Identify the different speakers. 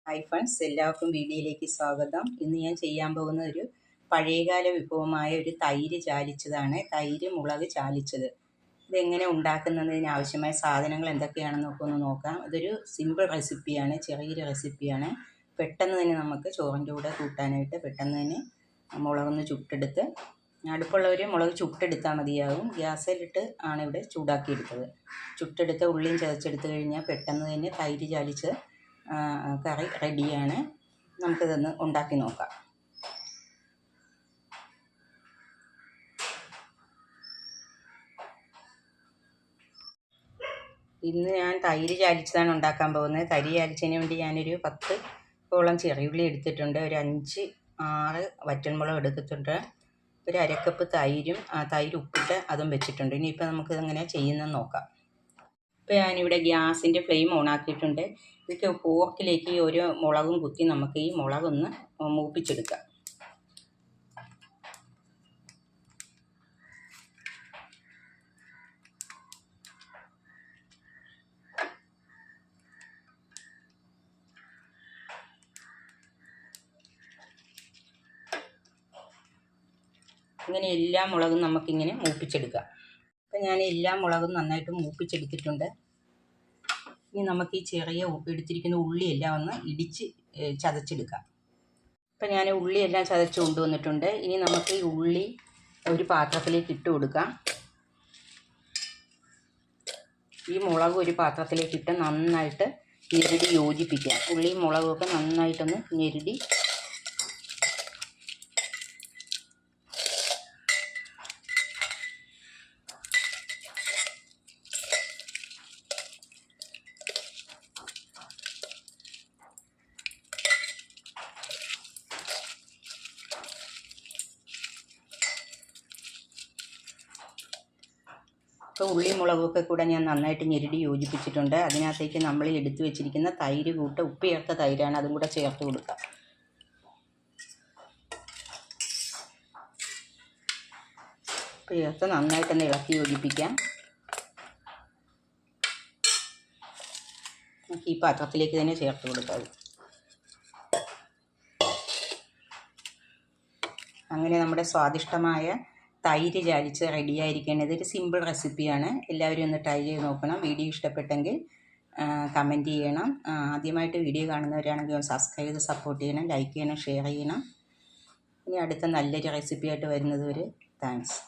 Speaker 1: Hi friends, എല്ലാവർക്കും വീഡിയോയിലേക്ക് സ്വാഗതം. ഇന്ന് ഞാൻ ചെയ്യാൻ പോകുന്ന ഒരു പഴയകാല വിഭവമായ ഒരു തൈര് ചാലിച്ചതാണ്. തൈര് മുളക് ചാലിച്ചത്. ഇതെങ്ങനെ ഉണ്ടാക്കുന്നതിന് ആവശ്യമായ സാധനങ്ങൾ എന്തൊക്കെയാണെന്നൊക്കെ ഒന്ന് നോക്കാം. ഇതൊരു സിമ്പിൾ റെസിപ്പിയാണ്, ചെറിയൊരു റെസിപ്പിയാണ്. പെട്ടെന്ന് തന്നെ നമുക്ക് ചോറിൻ്റെ കൂടെ കൂട്ടാനായിട്ട് പെട്ടെന്ന് തന്നെ മുളകൊന്ന് ചുട്ടെടുത്ത്, അടുപ്പുള്ളവർ മുളക് ചുട്ടെടുത്താൽ മതിയാകും. ഗ്യാസിലിട്ട് ആണ് ഇവിടെ ചൂടാക്കിയെടുത്തത്. ചുട്ടെടുത്ത് ഉള്ളിയും ചതച്ചെടുത്ത് കഴിഞ്ഞാൽ പെട്ടെന്ന് തന്നെ തൈര് ചാലിച്ച് കറി റെഡിയാണ്. നമുക്കിതൊന്ന് ഉണ്ടാക്കി നോക്കാം. ഇന്ന് ഞാൻ തൈര് ചാലിച്ചതാണ് ഉണ്ടാക്കാൻ പോകുന്നത്. തൈര് ചാലിച്ചതിന് വേണ്ടി ഞാനൊരു 10 ചെറിയുള്ളി എടുത്തിട്ടുണ്ട്. ഒരു 5-6 വറ്റൽമുളക് എടുത്തിട്ടുണ്ട്. ഒരു അരക്കപ്പ് തൈരും തൈര് ഉപ്പിട്ട് അതും വെച്ചിട്ടുണ്ട്. ഇനിയിപ്പോൾ നമുക്കിതെങ്ങനെ ചെയ്യുന്നതെന്ന് നോക്കാം. ഇപ്പോൾ ഞാനിവിടെ ഗ്യാസിൻ്റെ ഫ്ലെയിം ഓണാക്കിയിട്ടുണ്ട്. ഇതിലേക്ക് പോർക്കിലേക്ക് ഒരു മുളകും കുത്തി നമുക്ക് ഈ മുളകൊന്ന് മൂപ്പിച്ചെടുക്കാം. ഇങ്ങനെ എല്ലാ മുളകും നമുക്കിങ്ങനെ മൂപ്പിച്ചെടുക്കാം. അപ്പം ഞാൻ എല്ലാ മുളകും നന്നായിട്ട് മൂപ്പിച്ചെടുത്തിട്ടുണ്ട്. ഇനി നമുക്ക് ഈ ചെറിയ എടുത്തിരിക്കുന്ന ഉള്ളിയെല്ലാം ഒന്ന് ഇടിച്ച് ചതച്ചെടുക്കാം. അപ്പം ഞാൻ ഉള്ളിയെല്ലാം ചതച്ച് കൊണ്ടുവന്നിട്ടുണ്ട്. ഇനി നമുക്ക് ഈ ഉള്ളി ഒരു പാത്രത്തിലേക്ക് ഇട്ട് കൊടുക്കാം. ഈ മുളക് ഒരു പാത്രത്തിലേക്ക് ഇട്ട് നന്നായിട്ട് ഞെരടി യോജിപ്പിക്കാം. ഉള്ളിയും മുളകുമൊക്കെ നന്നായിട്ടൊന്ന് ഞെരടി ഇപ്പോൾ ഉള്ളി മുളകൊക്കെ കൂടെ ഞാൻ നന്നായിട്ട് ഞെരടി യോജിപ്പിച്ചിട്ടുണ്ട്. അതിനകത്തേക്ക് നമ്മൾ എടുത്തു വെച്ചിരിക്കുന്ന തൈര് കൂട്ട്, ഉപ്പ് ചേർത്ത തൈരാണ്, അതും കൂടെ ചേർത്ത് കൊടുക്കാം. ഉപ്പ് ചേർത്ത് നന്നായിട്ടൊന്ന് ഇളക്കി യോജിപ്പിക്കാം. നമുക്ക് ഈ പാത്രത്തിലേക്ക് തന്നെ ചേർത്ത് കൊടുക്കാം. അങ്ങനെ നമ്മുടെ സ്വാദിഷ്ടമായ തൈര് ചാലിച്ച് റെഡിയായിരിക്കുകയാണ്. ഇതൊരു സിമ്പിൾ റെസിപ്പിയാണ്. എല്ലാവരും ഒന്ന് ട്രൈ ചെയ്ത് നോക്കണം. വീഡിയോ ഇഷ്ടപ്പെട്ടെങ്കിൽ കമൻറ്റ് ചെയ്യണം. ആദ്യമായിട്ട് വീഡിയോ കാണുന്നവരാണെങ്കിൽ സബ്സ്ക്രൈബ് ചെയ്ത് സപ്പോർട്ട് ചെയ്യണം, ലൈക്ക് ചെയ്യണം, ഷെയർ ചെയ്യണം. ഇനി അടുത്ത നല്ലൊരു റെസിപ്പിയായിട്ട് വരുന്നത് വരെ താങ്ക്സ്.